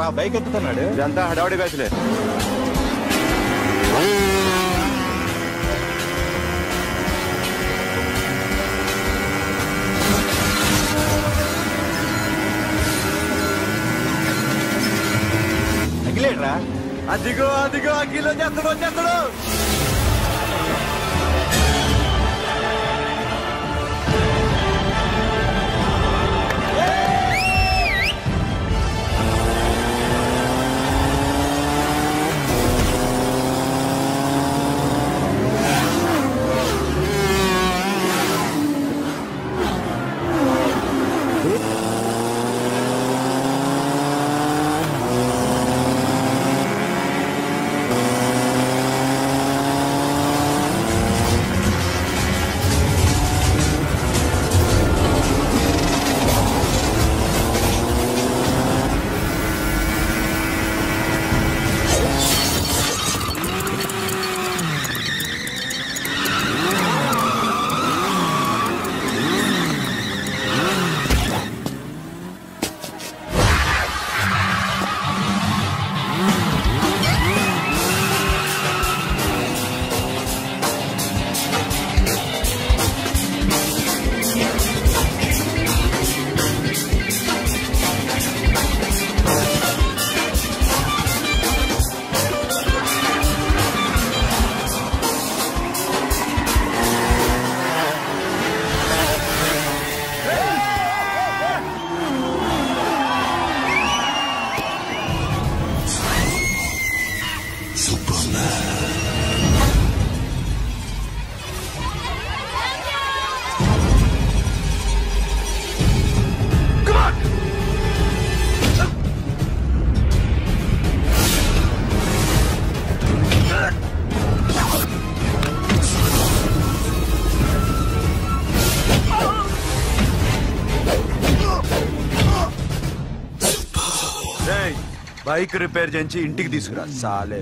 రా బైక్ ఎక్కుతున్నాడు. ఇదంతా హడావుడి బ్యాచ్లే. అగిలేడ్రా. అదిగో అదిగో అగ్గిలో చేస్తాడు వచ్చేస్తాడు. బైక్ రిపేర్ చేయించి ఇంటికి తీసుకురా సాలే.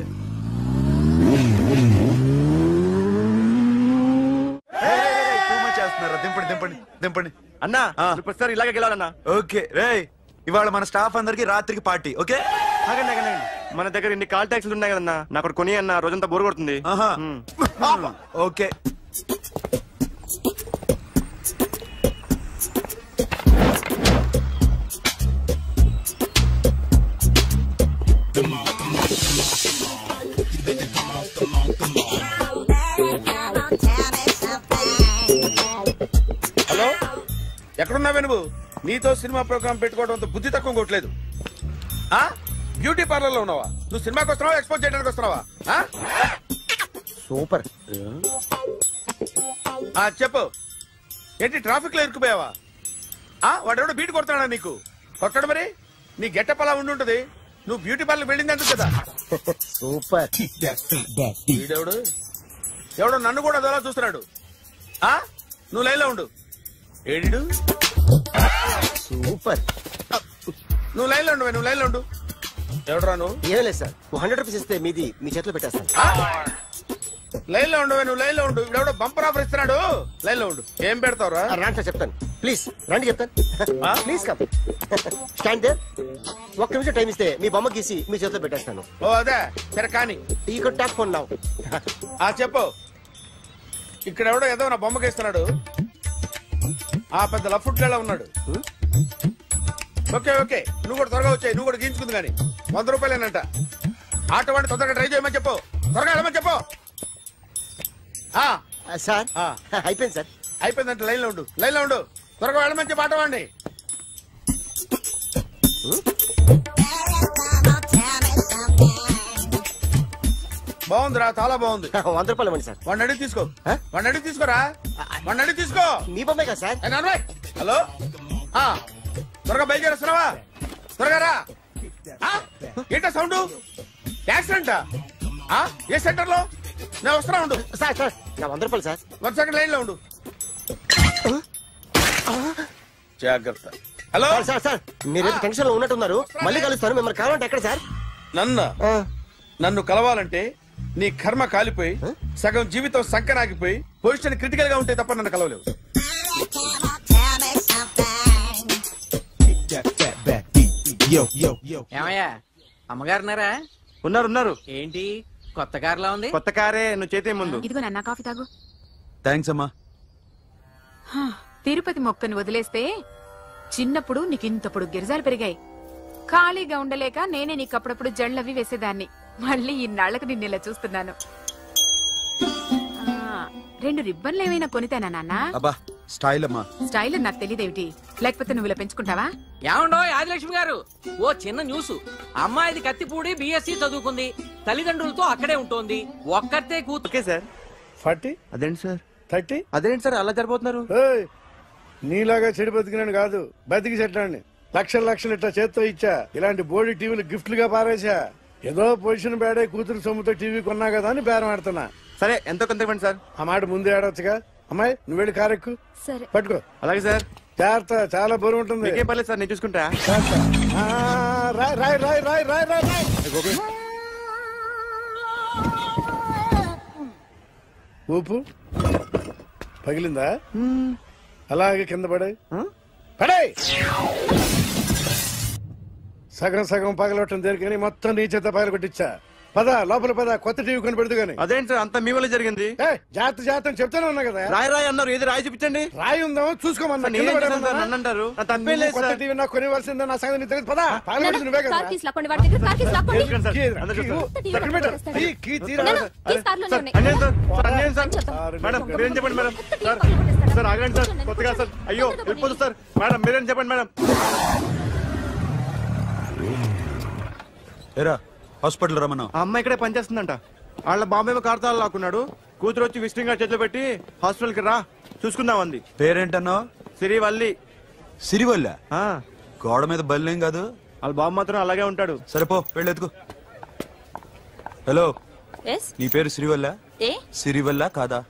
చేస్తున్నారా? దింపండి దింపండి దింపండి అన్నా. ప్రతిసారి ఇలాగే గెలవాలన్నా. ఓకే రే, ఇవాళ మన స్టాఫ్ అందరికి రాత్రికి పార్టీ. ఓకే మన దగ్గర ఇన్ని కాల్ ట్యాక్సీలు ఉన్నాయి కదన్నా, నాకు కొని అన్న రోజంతా బోరు కొడుతుంది. ఓకే హలో, ఎక్కడున్నావే నువ్వు? నీతో సినిమా ప్రోగ్రామ్ పెట్టుకోవడంతో బుద్ధి తక్కువ కొట్టలేదు. బ్యూటీ పార్లర్ లో ఉన్నావా? నువ్వు సినిమాకి వస్తున్నావా, ఎక్స్పోజ్ చేయడానికి వస్తున్నావా? సూపర్. చెప్పు, ఏంటి ట్రాఫిక్ లో ఇరుక్కుపోయావా? వాడెవడో బీట్ కొడుతున్నాడా నీకు? కొట్టడు మరి. నీ గెట్టప్ అలా ఉండుంటది. నువ్వు బ్యూటీ పార్లర్ వెళ్ళింది ఎందుకు కదా? సూపర్. వీడెవడు ఎవడో నన్ను కూడా అదోలా చూస్తున్నాడు. నువ్వు లైన్లో ఉండు. ఏడు సూపర్. నువ్వు లైన్లో ఉండు, నువ్వు లైన్లో ఉండు. ఎవడరా నువ్వు? ఏం లేదు సార్, 100 రూపీస్ ఇస్తే మీది మీ చేతిలో పెట్టేస్తాను. లైన్లో ఉండు, నువ్వు లైన్లో ఉండు. ఎవడో బంపర్ ఆఫర్ ఇస్తున్నాడు. లైన్లో ఉండు. ఏం పెడతావురా? రాండి సార్ చెప్తాను. ప్లీజ్ రండి చెప్తాను. Please come. Stand there. ఒక్క నిమిషం టైం ఇస్తే మీ బొమ్మ గీసి మీ చేతిలో పెట్టేస్తాను. ఓ అదే సరే కానీ ఈ కుడ్ టాక్ ఫోన్ నౌ. చెప్పు. ఇక్కడ ఎవడో ఏదో నా బొమ్మకి ఇస్తున్నాడు. పెద్ద లఫుట్లా ఉన్నాడు. ఓకే ఓకే, నువ్వు కూడా త్వరగా వచ్చాయి. నువ్వు కూడా గీంచుకుంది కానీ 100 రూపాయలేనంట. ఆటో వాడిని తొందరగా ట్రై చేయమని చెప్పు. త్వరగా వెళ్ళమని చెప్పు. సార్ అయిపోయింది సార్. అయిపోయిందంటే లైన్లో ఉండు, లైన్లో ఉండు. త్వరగా వెళ్ళమని చెప్పు ఆటో వాడిని. బాగుందిరా, చాలా బాగుంది. 100 రూపాయలు ఇవ్వండి సార్. వాడిని అడిగి తీసుకో. వాడిని అడిగి తీసుకోరా. వాడిని అడిగి తీసుకో. మీ బొమ్మే కదా సార్. హలో, త్వరగా బయలుదేరేస్తున్నావా? త్వరగా రా. ఏంటా సౌండ్? యాక్సిడెంటా? ఏ సెంటర్ లో? నేను వస్తున్నా ఉండు. సార్ సార్ నా 100 రూపాయలు సార్. 1 సెకండ్ లైన్ లో ఉండు. జాగ్రత్త. హలో సార్ సార్, మీరేదో టెన్షన్ లో ఉన్నట్టున్నారు. మళ్ళీ కలుస్తాను. మిమ్మల్ని కావాలంటే ఎక్కడ సార్? నన్ను కలవాలంటే నీ కర్మ కాలిపోయి సగం జీవితం సంకనాగిపోయి పొజిషన్ క్రిటికల్ గా ఉంటే తప్ప నన్ను కలవలేవు. ఏమయ్యా అమ్మగారున్నారా? ఉన్నారు. ఏంటి కొత్త కారులా ఉంది? కొత్త కారే, నువ్వు చేతే ముందు. ఇదిగో నాన్న కాఫీ తాగు. థ్యాంక్స్ అమ్మా. తిరుపతి మొక్కను వదిలేస్తే చిన్నప్పుడు నీకింతప్పుడు గిరిజాలు పెరిగాయి. ఖాళీగా ఉండలేక నేనే నీకప్పుడప్పుడు జళ్ళవి వేసేదాన్ని. మళ్ళీ ఇన్నాళ్లకు నిన్ను ఇలా చూస్తున్నాను. 2 రిబ్బన్లు ఏమైనా కొనితేనా నాన్న? అబ్బా స్టైల్ అమ్మా. స్టైల్ నాకు తెలియదేమిటి? లేకపోతే నువ్వు ఇలా పెంచుకుంటావా? ఏమండో ఆదిలక్ష్మి గారు, ఓ చిన్న న్యూస్. అమ్మాయిది కత్తిపూడి బిఎస్సి చదువుకుంది, తల్లిదండ్రులతో అక్కడే ఉంటుంది, ఒక్కతే కూతురు. Okay sir. 40 అదేంటి సార్ 30 అదేంటి సార్ అలా జరిపోతున్నారు? నీలాగా చెడు బతికినాను కాదు, బతికి చెట్లాన్ని లక్షలు ఇట్లా చేత్తో ఇచ్చా. ఇలాంటి బోర్డు టీవీలు గిఫ్ట్లుగా పారేసా. ఏదో పొజిషన్ బేడే కూతురు సొమ్ముతో టీవీ కొన్నా కదా అని బేరం ఆడుతున్నా. సరే ఎంతో కొంత ఇవ్వండి సార్. ఆ మాట ముందే ఆడవచ్చుగా. అమ్మాయి నువ్వు వెళ్ళి కారెక్కు. సరే పట్టుకో. అలాగే సార్. జాగ్రత్త, చాలా బరువు ఉంటుంది. మీకేం పర్లేదు సార్, నేను చూసుకుంటా. రాయ్. ఊపు పగిలిందా? అలాగే కింద పడే. సగం పగలవటం దేనికని మొత్తం నీ చేత పగల కొట్టించా. పద లోపల పద, కొత్త టీవీ కొని పెడదు గాని. అదేంటి సార్ అంతా మీ వల్ల జరిగింది? జాగ్రత్త చెప్తానే ఉన్నా కదా. రాయి అన్నారు, ఏది రాయి చూపించండి. రాయి ఉందా చూసుకోమన్నా. అంటారు కొత్త టీవీ నాకు కొనివ్వాల్సిందే, నా సంగతి తెలియదు. పద పగలబడి నువ్వే కదా. మేడం మీరేం చెప్పండి మేడం. సార్ ఆగండి సార్, కొత్తగా సార్. అయ్యో వెళ్ళిపోదు సార్. మేడం మీరేం చెప్పండి మేడం. ఏరా హాస్పిటల్ రమ్మన్నా. ఆ అమ్మాయి ఇక్కడే పనిచేస్తుందంట. వాళ్ళ బాంబేమో కార్తాలు లాక్కున్నాడు. కూతురు వచ్చి విజిటింగ్ కార్డ్ చేతిలో పెట్టి హాస్పిటల్ కి రా చూసుకుందాం అంది. పేరేంటన్నా? సిరివల్లి. సిరివల్ల? గోడ మీద బల్లేం కాదు. వాళ్ళ బాబు మాత్రం అలాగే ఉంటాడు. సరేపో వెళ్ళెత్తుకో. హలో, నీ పేరు సిరివల్ల? సిరివల్ల కాదా?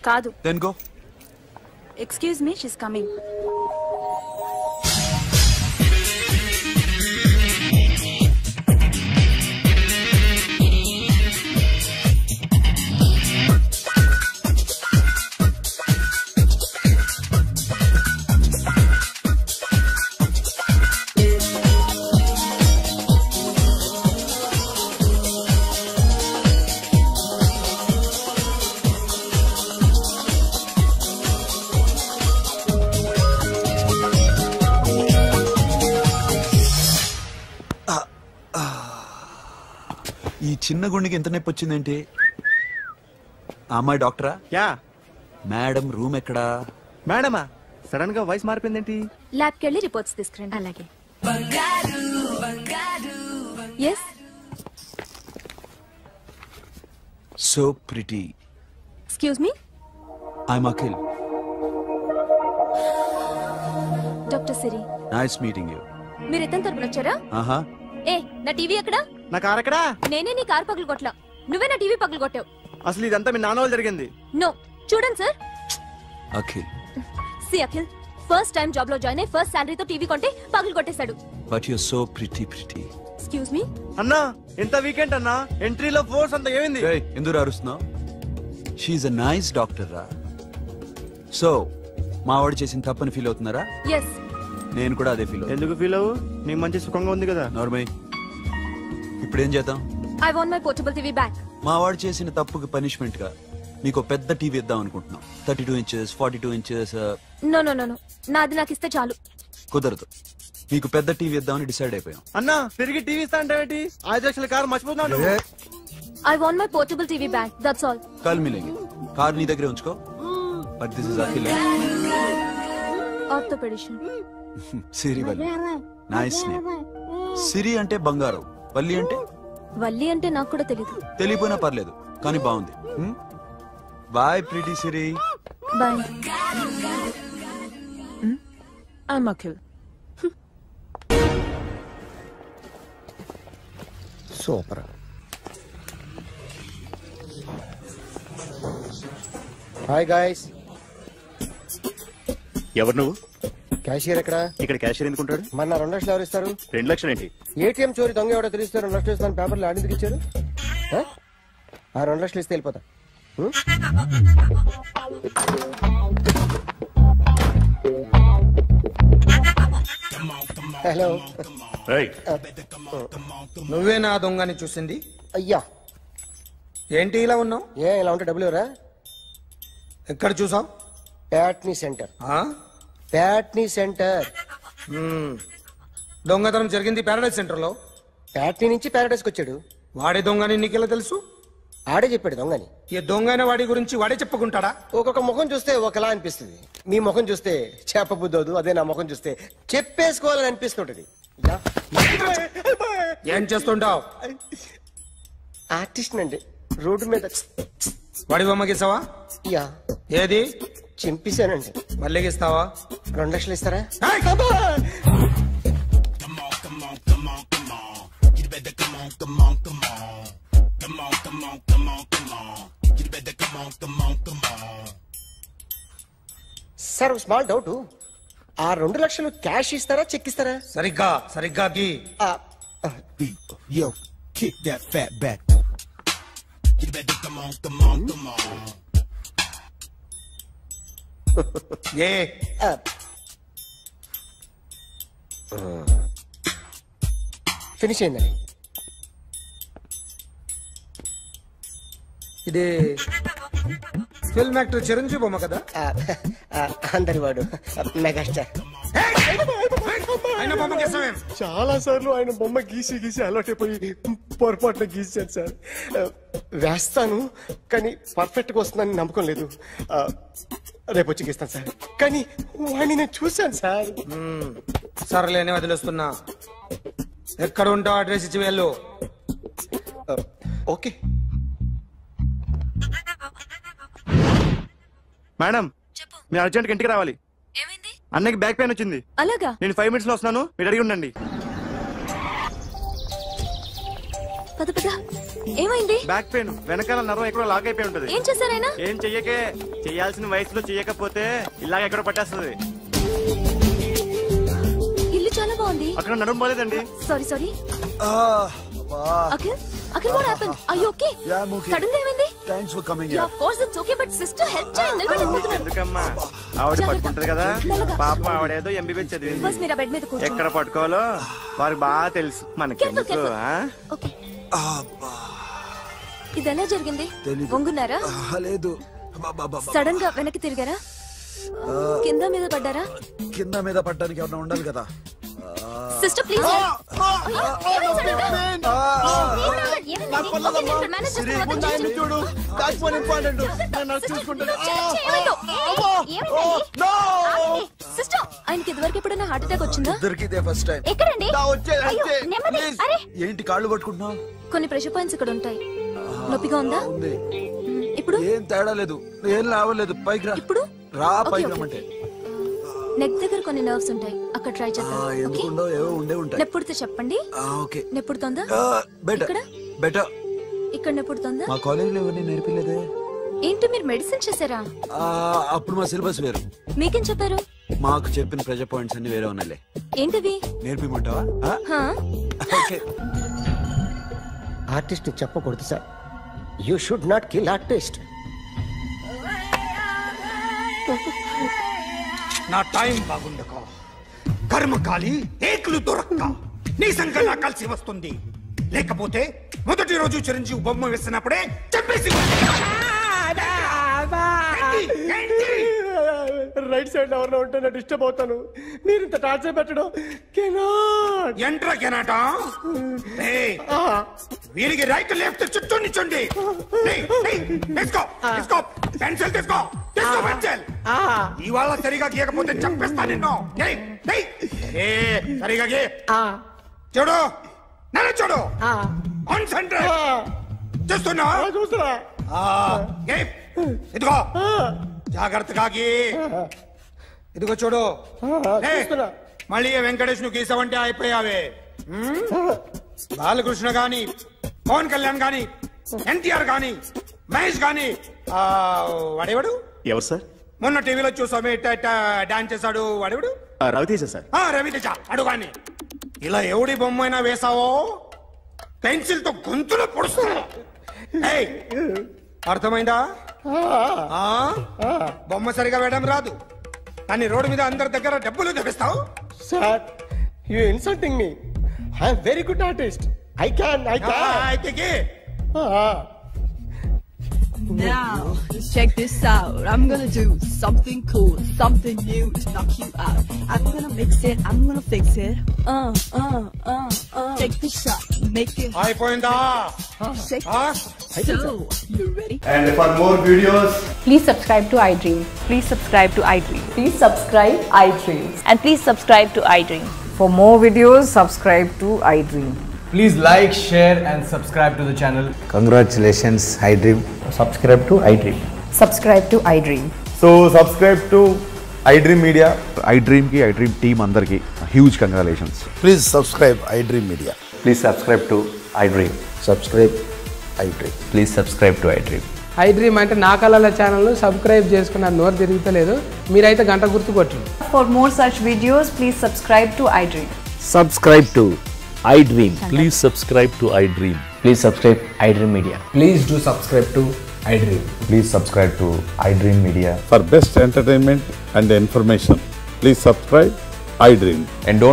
కాదు. Then go. Excuse me, she's coming. ఈ చిన్న గుండెకి ఎంత నొప్పి వచ్చిందేంటి? అమ్మాయి డాక్టరా? యా. మేడం రూమ్ ఎక్కడా? మేడమా? సడన్ గా వాయిస్ మారిపోయిందేంటి? ల్యాబ్ కి వెళ్ళి రిపోర్ట్స్ తీసుకురండి. అలాగే. Yes. So pretty. Excuse me, I'm Akhil. Doctor Siri. Nice meeting you. మీరు ఇతని తరపున వచ్చారా? ఆహా. ఏ నా టీవీ ఎక్కడా? నా కార్ ఎక్కడా? నేనే నీ కార్ పగలు కొట్టలా, నువ్వే నా టీవీ పగలు కొట్టావు. అసలు ఇదంతా మీ నాన్న వాళ్ళు జరిగింది. నో, చూడండి సార్. అఖిల్. సి అఖిల్, ఫస్ట్ టైం జాబ్ లో జాయిన్ అయ్యి ఫస్ట్ సాలరీతో టీవీ కొంటే పగలు కొట్టేశాడు. But you so pretty. Excuse me అన్నా, ఎంత వీకెండ్ అన్నా, ఎంట్రీలో ఫోర్స్ అంతా ఏమైంది? ఏయ్, ఎందుకు అరుస్తున్నావు? She is a nice doctor రా. సో మా వాడు చేసిన తప్పని ఫీల్ అవుతున్నారా? ఎస్. నేను కూడా అదే ఫీల్. ఎందుకు ఫీల్ అవ్వు? నీకు మంచి సుఖంగా ఉంది కదా. నార్మల్. ఇప్పుడు ఏం చేద్దాం? I want my portable TV back. మా వాడు చేసిన తప్పుకి పనిష్మెంట్ గా మీకు పెద్ద టీవీ ఇద్దాం అనుకుంటున్నాం. 32 inches, 42 inches. నో, నాది నాకు ఇస్తే చాలు. కుదరదు. మీకు పెద్ద టీవీ ఇద్దామని డిసైడ్ అయిపోయాం. అన్నా, తిరిగి టీవీ ఇస్తా అంటే 5 లక్షల కారు మర్చిపోతున్నావు. I want my portable TV back, that's all. కల్ మిలేంగే. కార్ నీ దగ్గరే ఉంచుకో. But this is Akhil. Orthopedician. Siri Valli. Nice name. Siri అంటే బంగారం, వల్లి అంటే? వల్లి అంటే నాకు కూడా తెలీదు. తెలియపోయినా పర్లేదు, కానీ బాగుంది. Bye pretty Siri. Bye. I'm Akhil. Super. Hi guys. ఎవరు నువ్వు? క్యాషియర్ ఎక్కడ? ఇక్కడ క్యాషియర్ ఎందుకుంటాడు? మన 2 లక్షలు ఎవరు ఇస్తారు? 2 లక్షలు ఏంటి? ఏటీఎం చోరీ దొంగ ఎవడో తెలిస్తే 2 లక్షలు ఇస్తాను పేపర్లు ఆడిందుకు ఇచ్చారు. ఆ 2 లక్షలు ఇస్తే వెళ్ళిపోతా. హలో. నువ్వే నా దొంగని చూసింది? అయ్యా ఏంటి ఇలా ఉన్నావు? ఇలా ఉంటే డబ్బులు ఎవరా? ఎక్కడ చూసావు? ప్యాట్నీ సెంటర్. ప్యాట్నీ సెంటర్. దొంగతనం జరిగింది ప్యారడైజ్ సెంటర్ లో. ప్యాట్నీ నుంచి ప్యారడైజ్కి వచ్చాడు. వాడే దొంగని నీకెలా తెలుసు? ఆడే చెప్పాడు దొంగని. ఈ దొంగైన వాడి గురించి వాడే చెప్పుకుంటాడా? ఒక్కొక్క ముఖం చూస్తే ఒకలా అనిపిస్తుంది. మీ ముఖం చూస్తే చెప్పబుద్దోదు, అదే నా ముఖం చూస్తే చెప్పేసుకోవాలని అనిపిస్తుంటది. ఏం చేస్తుంటావు? ఆర్టిస్ట్ అండి. రోడ్డు మీద వాడి బొమ్మ గీసావా? యా. ఏది? చింపేశానండి. మళ్ళీ గీస్తావా? 2 లక్షలు ఇస్తారా? సార్ స్మాల్ డౌట్, ఆ 2 లక్షలు క్యాష్ ఇస్తారా చెక్ ఇస్తారా? సరిగ్గా గీ. Yo, kick that fat back. You better come on. Finish అయిందండి. ఇది ఫిల్మ్ యాక్టర్ చిరంజీవి బొమ్మ కదా? అందరి వాడు మెగాస్టార్. చాలా సార్లు ఆయన బొమ్మ గీసి అలవాటైపోయి పొరపాటున గీసాను సార్. వేస్తాను కానీ పర్ఫెక్ట్ గా వస్తుందని నమ్మకం లేదు. రేపు వచ్చి గీస్తాను సార్. కానీ వాడిని నేను చూశాను సార్. సర్లేని వదిలేస్తున్నా. ఎక్కడ ఉంటావు అడ్రస్ ఇచ్చి వెళ్ళు. ఓకే మేడం, మీరు అర్జెంట్ ఇంటికి రావాలి. అన్నకి బ్యాక్ పెయిన్ వచ్చింది. అలాగా? నేను 5 minutes లో వస్తున్నాను, మీరు అడిగి ఉండండి. ఏమైంది? బ్యాక్ పెయిన్, వెనకాల నరం ఎక్కడో లాక్ అయిపోయి ఉంటది. ఏం చేశారైనా? ఏం చెయ్యకే, చెయ్యాల్సిన వయసులో చెయ్యకపోతే ఇలాగ ఎక్కడో పట్టేస్తుంది. ఇల్లు చాలా బాగుంది. అక్కడ నడుము పోలేదండి. Sorry. Akhil what happened? Are you okay? Yeah, I'm okay. Suddenly ఏమైంది? Thanks for coming Yeah, here. of course it's okay, but sister help చేయండి. ఎందుకమ్మా, ఆవిడ పట్టుకుంటది కదా. పాపం ఆవిడేదో MBBS చదివింది. బస్ మీరు బెడ్ మీద కూర్చోండి. ఎక్కడ పట్టుకోవాలో వారికి బాగా తెలుసు. మనకి ఓకే. ఇది ఎలా జరిగింది? వంగున్నారా? లేదు. సడన్ గా వెనక్కి తిరిగారా? కింద మీద పడ్డారా? కింద మీద పడ్డానికి ఎవరైనా ఉండాలి కదా. Sister please. సిస్టర్ ఆయనకి ఇదివరకు ఎప్పుడైనా హార్ట్ అటాక్ వచ్చిందా? First time. ఎక్కడండి? ఏంటి కాళ్ళు పట్టుకుంటున్నావు? కొన్ని ప్రెషర్ పాయింట్స్ ఇక్కడ ఉంటాయి. నొప్పిగా ఉందా? ఇప్పుడు ఏం తేడా లేదు, ఏం లావలేదు. పైకి రా. ఇప్పుడు రా, పైకి రమ్మంటే. నెక్ దగ్గర కొన్ని నర్వ్స్ ఉంటాయి, అక్కడ ట్రై చేద్దాం. ఎందుకుండో ఏవో ఉండే ఉంటాయి. నెప్పుడుతో చెప్పండి. ఓకే. నెప్పుడుతోందా? బెటర్. ఇక్కడ నెప్పుడుతోందా? మా కాలేజీలో ఎవరిని నేర్పిలేదే. ఏంటి మీరు మెడిసిన్ చేశారా? అప్పుడు మా సిలబస్ వేరు. మీకేం చెప్పారు? మాకు చెప్పిన ప్రెజర్ పాయింట్స్ అన్ని వేరే ఉన్నాయిలే. ఏంటివి? నేర్పిమంటావా? ఆర్టిస్ట్ చెప్పకూడదు sir. You should not kill artist. నా టైం బాగుండక కర్మకాలి ఏకులు దొరక్క నీ సంకల్లా కలిసి వస్తుంది. లేకపోతే మొదటి రోజు చిరంజీవి బొమ్మ వేసినప్పుడే చెప్పేసి రైట్ సైడ్ ఎవరిలో ఉంటే నేను డిస్టర్బ్ అవుతాను. మీరు ఇంత టార్చర్ పెట్టడం ఎంట్రా కెనాట. వీరికి రైట్ లెఫ్ట్ చుట్టూ నిచ్చండి. పెన్సిల్ తీసుకో. ఇవాళ సరిగా గీయకపోతే చంపేస్తా నిన్ను. సరిగా గీ. చూడు, నన్ను చూడు. కాన్సంట్రేట్ చూస్తున్నా. ఇదిగో జాగ్రత్తగా గీ. ఇదిగో చూడు. మళ్ళీ వెంకటేష్ ను గీసావంటే అయిపోయావే. బాలకృష్ణ గాని, పవన్ కళ్యాణ్ గాని, ఎన్టీఆర్ గాని, మహేష్ గాని, వాడేవాడు ఎవరు సార్? మొన్న టీవీలో చూసామే డాన్స్ చేశాడు వాడేవాడు? రవితేజ సార్. రవితేజ అడుగాని. ఇలా ఎవడి బొమ్మ అయినా వేసావో పెన్సిల్ తో గొంతులో పొడుస్తా. అర్థమైందా? బొమ్మ సరిగా వేయడం రాదు కానీ రోడ్డు మీద అందరి దగ్గర డబ్బులు తెప్పిస్తావు. Sir you insulting me I'm very good artist. I can. Now, check this out. I'm gonna do something cool, something new to knock you out. I'm gonna mix it, I'm gonna fix it. Take the shot, make it. Shake it. So, you ready? And for more videos, please subscribe to iDream. Please subscribe to iDream. Please subscribe iDream. And please subscribe to iDream. For more videos, subscribe to iDream. please like, share and subscribe to the channel. Congratulations, iDream. Subscribe to iDream. Subscribe to iDream. So subscribe to iDream Media. iDream ki iDream team andarki huge congratulations. Please subscribe iDream Media. Please subscribe to iDream. Subscribe iDream. Please subscribe to iDream. iDream అంటే నా కళల channel subscribe చేసుకున్న నోరు తిరుగుతలేదు. మీరైతే గంట గుర్తు కొట్టండి. For more such videos, please subscribe to iDream. Subscribe to iDream. Please subscribe to iDream. Please subscribe iDream Media. Please do subscribe to iDream. Please subscribe to iDream Media. For best entertainment and information, please subscribe iDream. And don't